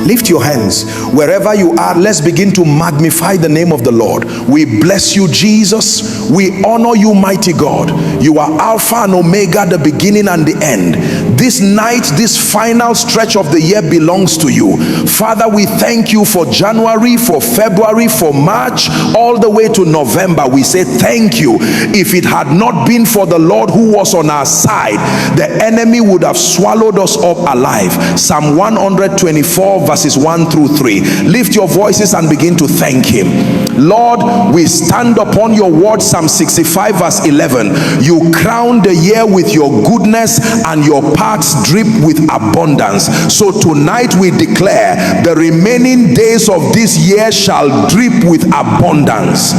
Lift your hands wherever you are. Let's begin to magnify the name of the Lord. We bless you, Jesus. We honor you, mighty God. You are Alpha and Omega, the beginning and the end. This night, this final stretch of the year belongs to you. Father, we thank you for January, for February, for March, all the way to November. We say thank you. If it had not been for the Lord who was on our side, the enemy would have swallowed us up alive. Psalm 124 verses 1 through 3. Lift your voices and begin to thank him. Lord, we stand upon your word. Psalm 65 verse 11. You crown the year with your goodness, and your paths drip with abundance. So tonight we declare the remaining days of this year shall drip with abundance.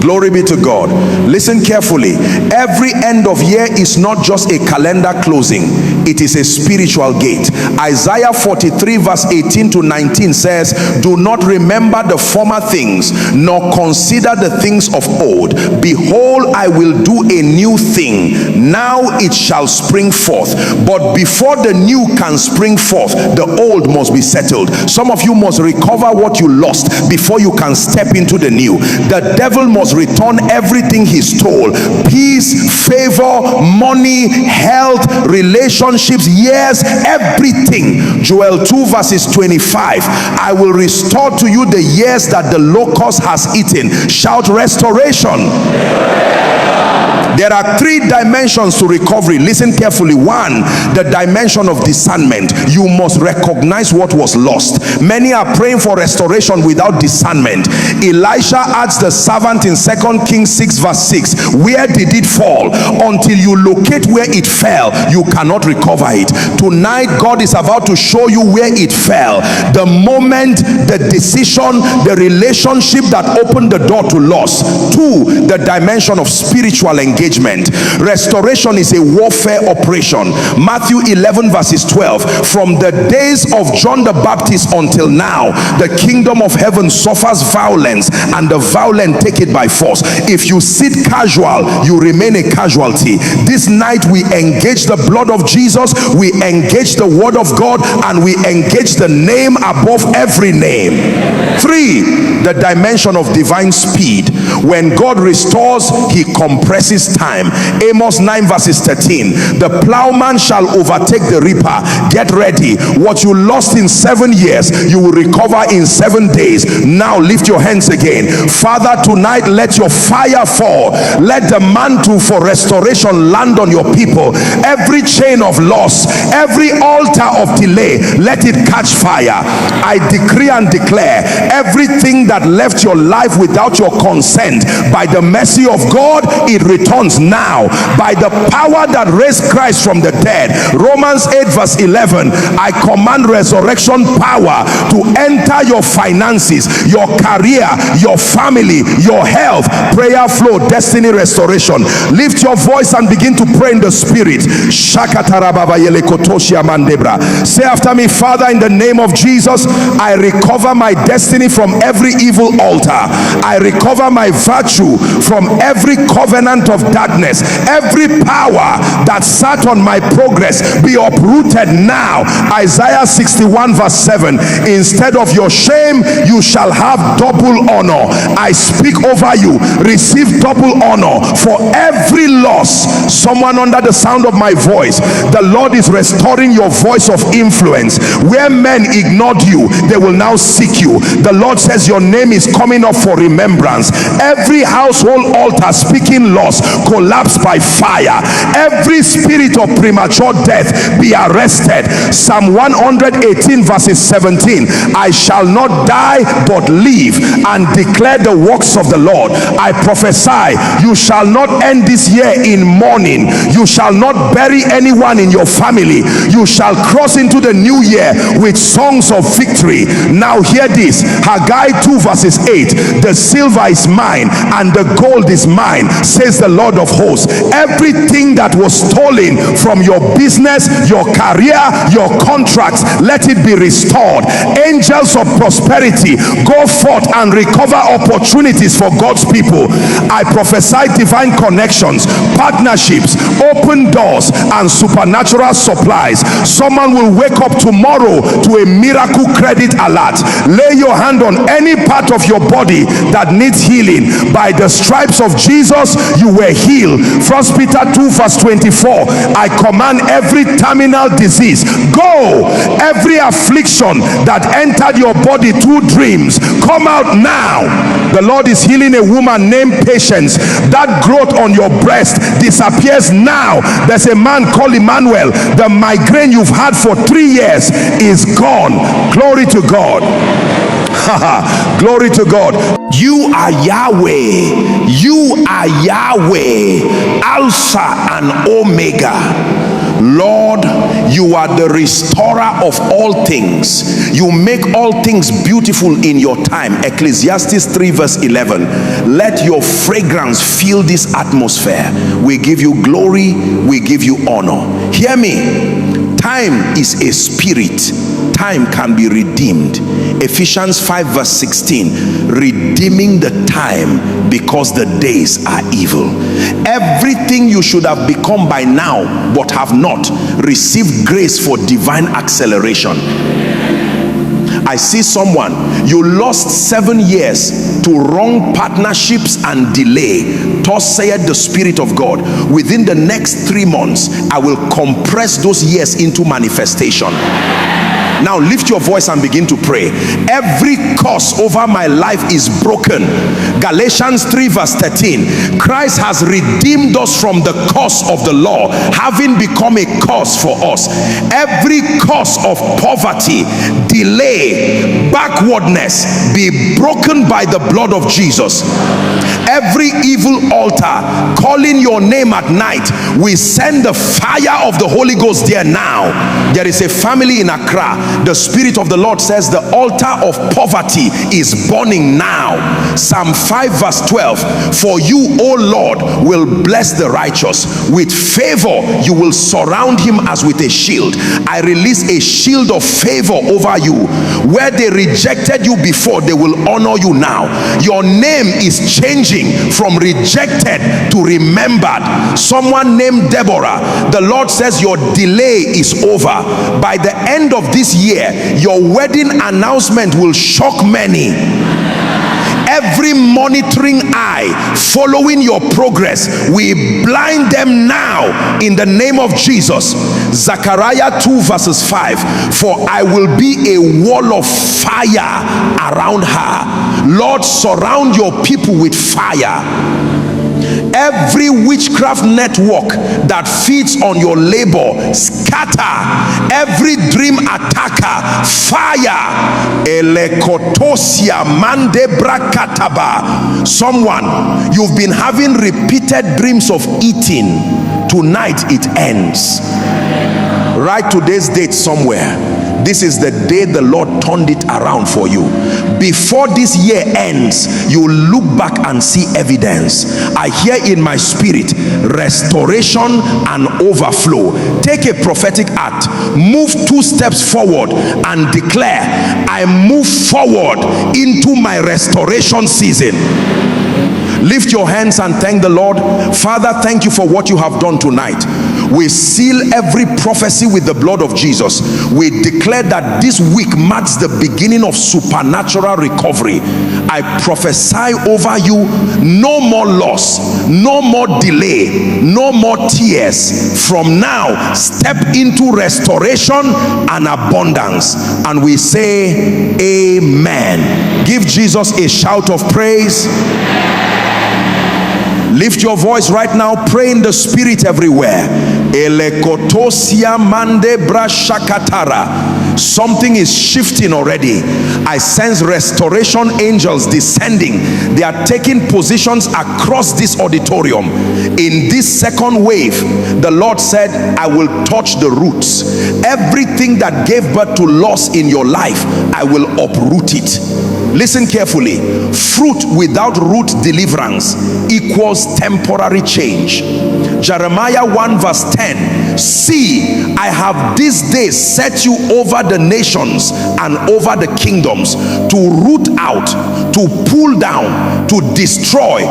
Glory be to God. Listen carefully. Every end of year is not just a calendar closing, it is a spiritual gate. Isaiah 43 verse 18 to 19 says, do not remember the former things, nor consider the things of old. Behold, I will do a new thing. Now it shall spring forth. But before the new can spring forth, the old must be settled. Some of you must recover what you lost before you can step into the new. The devil must return everything he stole: peace, favor, money, health, relationships, years, everything. Joel 2 verses 25. I will restore to you the years that the locust has eaten. Shout restoration. There are three dimensions to recovery. Listen carefully. One, the dimension of discernment. You must recognize what was lost. Many are praying for restoration without discernment. Elisha asked the servant in 2 Kings 6 verse 6, where did it fall? Until you locate where it fell, you cannot recover it. Tonight, God is about to show you where it fell. The moment, the decision, the relationship that opened the door to loss. Two, the dimension of spiritual engagement. Restoration is a warfare operation. Matthew 11 verses 12. From the days of John the Baptist until now, the kingdom of heaven suffers violence, and the violent take it by force. If you sit casual, you remain a casualty. This night we engage the blood of Jesus, we engage the word of God, and we engage the name above every name. Three, the dimension of divine speed. When God restores, he compresses time. Amos 9 verses 13. The plowman shall overtake the reaper. Get ready. What you lost in 7 years, you will recover in 7 days. Now lift your hands again. Father, tonight let your fire fall. Let the mantle for restoration land on your people. Every chain of loss, every altar of delay, let it catch fire. I decree and declare, everything that left your life without your consent, by the mercy of God, it returns now. By the power that raised Christ from the dead. Romans 8 verse 11. I command resurrection power to enter your finances, your career, your family, your health. Prayer flow, destiny restoration. Lift your voice and begin to pray in the spirit. Say after me, Father, in the name of Jesus, I recover my destiny from every evil altar. I recover my virtue from every covenant of darkness. Every power that sat on my progress, be uprooted now. Isaiah 61 verse 7. Instead of your shame, you shall have double honor. I speak over you. Receive double honor for every loss. Someone under the sound of my voice, the Lord is restoring your voice of influence. Where men ignored you, they will now seek you. The Lord says your name is coming up for remembrance. Every household altar speaking loss, collapse by fire. Every spirit of premature death be arrested. Psalm 118 verses 17. I shall not die but live and declare the works of the Lord. I prophesy, you shall not end this year in mourning. You shall not bury anyone in your family. You shall cross into the new year with songs of victory. Now hear this. Haggai 2 verses 8. The silver is mine and the gold is mine, says the Lord of hosts. Everything that was stolen from your business, your career, your contracts, let it be restored. Angels of prosperity, go forth and recover opportunities for God's people. I prophesy divine connections, partnerships, open doors, and supernatural supplies. Someone will wake up tomorrow to a miracle credit alert. Lay your hand on any part of your body that needs healing. By the stripes of Jesus you were healed. 1 Peter 2 verse 24, I command every terminal disease, go. Every affliction that entered your body through dreams, come out now. The Lord is healing a woman named Patience. That growth on your breast disappears now. There's a man called Emmanuel. The migraine you've had for 3 years is gone. Glory to God. Glory to God. You are Yahweh. You are Yahweh, Alpha and Omega. Lord, you are the restorer of all things. You make all things beautiful in your time. Ecclesiastes 3 verse 11. Let your fragrance fill this atmosphere. We give you glory, we give you honor. Hear me. Time is a spirit. Time can be redeemed. Ephesians 5 verse 16, redeeming the time because the days are evil. Everything you should have become by now but have not, received grace for divine acceleration. I see someone, you lost 7 years to wrong partnerships and delay. Thus saith the Spirit of God, within the next 3 months I will compress those years into manifestation. Now lift your voice and begin to pray. Every curse over my life is broken. Galatians 3 verse 13, Christ has redeemed us from the curse of the law, having become a curse for us. Every curse of poverty, delay, backwardness be broken by the blood of Jesus. Every evil altar calling your name at night, we send the fire of the Holy Ghost there now. There is a family in Accra. The Spirit of the Lord says the altar of poverty is burning now. Psalm 5 verse 12, for you, O Lord, will bless the righteous. With favor you will surround him as with a shield. I release a shield of favor over you. Where they rejected you before, they will honor you now. Your name is changing from rejected to remembered. Someone named Deborah, the Lord says your delay is over. By the end of this year, your wedding announcement will shock many. Every monitoring eye following your progress, we blind them now in the name of Jesus. Zechariah 2 verses 5, for I will be a wall of fire around her. Lord, surround your people with fire. Every witchcraft network that feeds on your labor, scatter. Every dream attacker, fire. Elekotosia mandebra kataba. Someone, you've been having repeated dreams of eating. Tonight it ends. Write today's date somewhere. This is the day the Lord turned it around for you. Before this year ends, you will look back and see evidence. I hear in my spirit restoration and overflow. Take a prophetic act, move 2 steps forward and declare, I move forward into my restoration season. Lift your hands and thank the Lord. Father, thank you for what you have done tonight. We seal every prophecy with the blood of Jesus. We declare that this week marks the beginning of supernatural recovery. I prophesy over you, no more loss, no more delay, no more tears. From now, step into restoration and abundance. And we say, amen. Give Jesus a shout of praise. Lift your voice right now. Pray in the spirit everywhere. Elekotosia mande brashakatara. Something is shifting already. I sense restoration angels descending. They are taking positions across this auditorium. In this second wave, the Lord said, I will touch the roots. Everything that gave birth to loss in your life, I will uproot it. Listen carefully. Fruit without root deliverance equals temporary change. Jeremiah 1 verse 10 See, I have this day set you over the nations and over the kingdoms, to root out, to pull down, to destroy,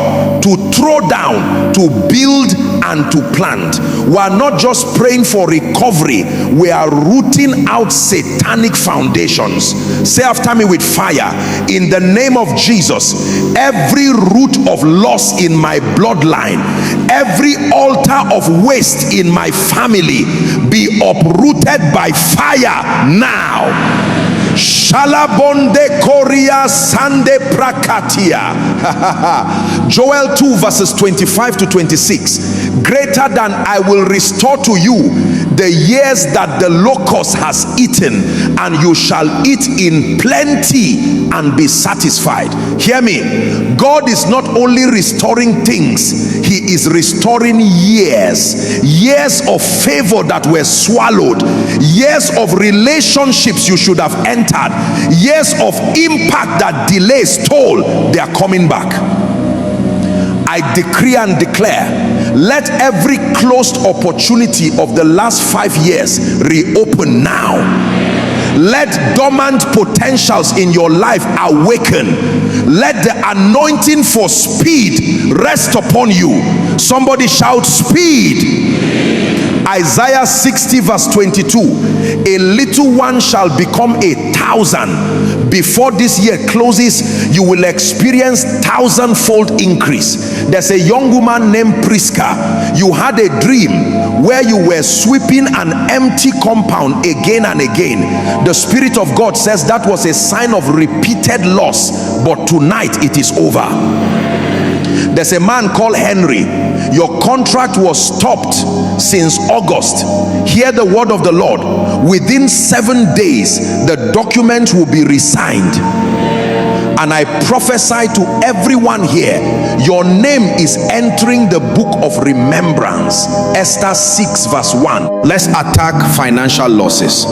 to throw down, to build and to plant. We are not just praying for recovery, we are rooting out satanic foundations. Say after me with fire: in the name of Jesus, every root of loss in my bloodline, every altar of waste in my family, be uprooted by fire now. Shalabonde Korea Sande Prakatia. Joel 2 verses 25 to 26. Greater than I will restore to you the years that the locust has eaten, and you shall eat in plenty and be satisfied. Hear me. God is not only restoring things, he is restoring years of favor that were swallowed, years of relationships you should have entered, years of impact that delay stole. They are coming back. I decree and declare, let every closed opportunity of the last 5 years reopen now. Let dormant potentials in your life awaken. Let the anointing for speed rest upon you. Somebody shout speed. Isaiah 60 verse 22. A little one shall become 1,000. Before this year closes, you will experience 1,000-fold increase. There's a young woman named Priska. You had a dream where you were sweeping an empty compound again and again. The Spirit of God says that was a sign of repeated loss, but tonight it is over. There's a man called Henry. Your contract was stopped since August. Hear the word of the Lord. Within 7 days, the document will be resigned. And I prophesy to everyone here, your name is entering the book of remembrance. Esther 6 verse 1. Let's attack financial losses.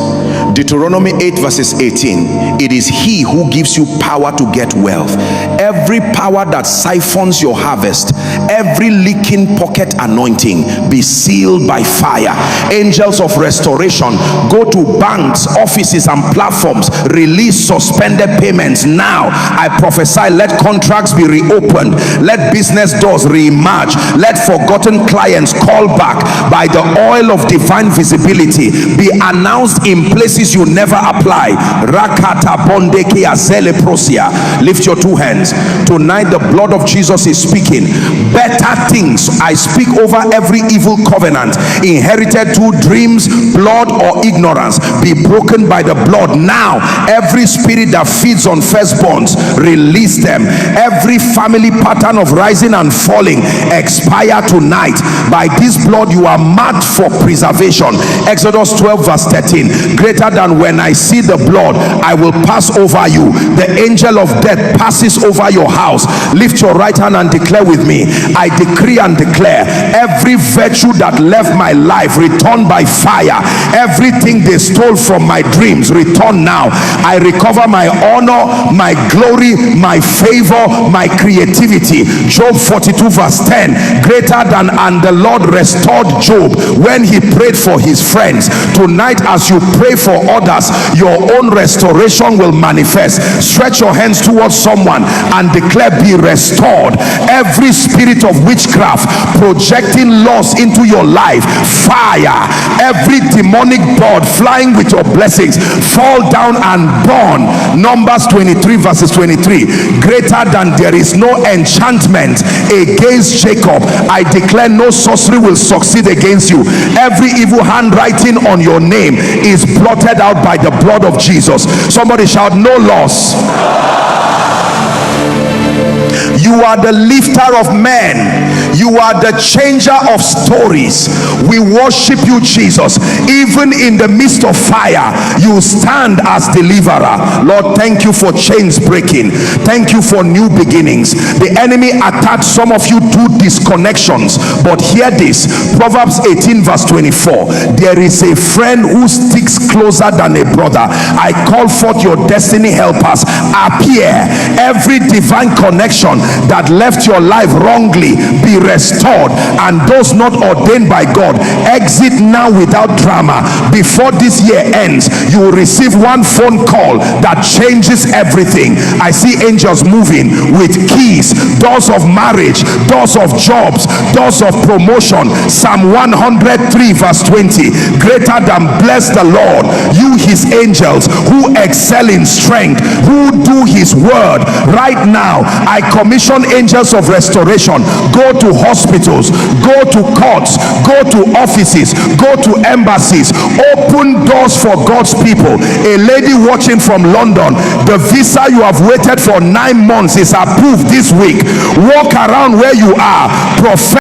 Deuteronomy 8 verses 18. It is he who gives you power to get wealth. Every power that siphons your harvest, every leaking pocket anointing, be sealed by fire. Angels of restoration, go to banks, offices and platforms, release suspended payments now. I prophesy, let contracts be reopened, let business doors reemerge, let forgotten clients call back by the oil of divine visibility, be announced in places you never apply. Rakata bondeke azele prosia. Lift your two hands. Tonight the blood of Jesus is speaking better things. I speak over every evil covenant inherited through dreams, blood or ignorance, be broken by the blood now. Every spirit that feeds on firstborns, release them. Every family pattern of rising and falling, expire tonight. By this blood you are marked for preservation. Exodus 12 verse 13. Greater than when I see the blood, I will pass over you. The angel of death passes over your house. Lift your right hand and declare with me. I decree and declare, every virtue that left my life, return by fire. Everything they stole from my dreams, return now. I recover my honor, my glory, my favor, my creativity. Job 42 verse 10. Greater than, and the Lord restored Job when he prayed for his friends. Tonight as you pray for others, your own restoration will manifest. Stretch your hands towards someone and declare, be restored. Every spirit of witchcraft projecting loss into your life, fire. Every demonic bird flying with your blessings, fall down and burn. Numbers 23 verses 23. Greater than, there is no enchantment against Jacob. I declare no sorcery will succeed against you. Every evil handwriting on your name is blotted out by the blood of Jesus. Somebody shout, no loss. You are the lifter of men. You are the changer of stories. We worship you, Jesus. Even in the midst of fire, you stand as deliverer. Lord, thank you for chains breaking. Thank you for new beginnings. The enemy attacked some of you through disconnections, but hear this. Proverbs 18 verse 24. There is a friend who sticks closer than a brother. I call forth your destiny helpers. Appear. Every divine connection that left your life wrongly, be restored, and those not ordained by God exit now without drama. Before this year ends, you will receive one phone call that changes everything. I see angels moving with keys, doors of marriage, doors of jobs, doors of promotion. Psalm 103 verse 20, greater than bless the Lord, you his angels who excel in strength, who do his word. Right now I commission angels of restoration. Go to hospitals, go to courts, go to offices, go to embassies, open doors for God's people. A lady watching from London, the visa you have waited for 9 months is approved this week. Walk around where you are, prophetically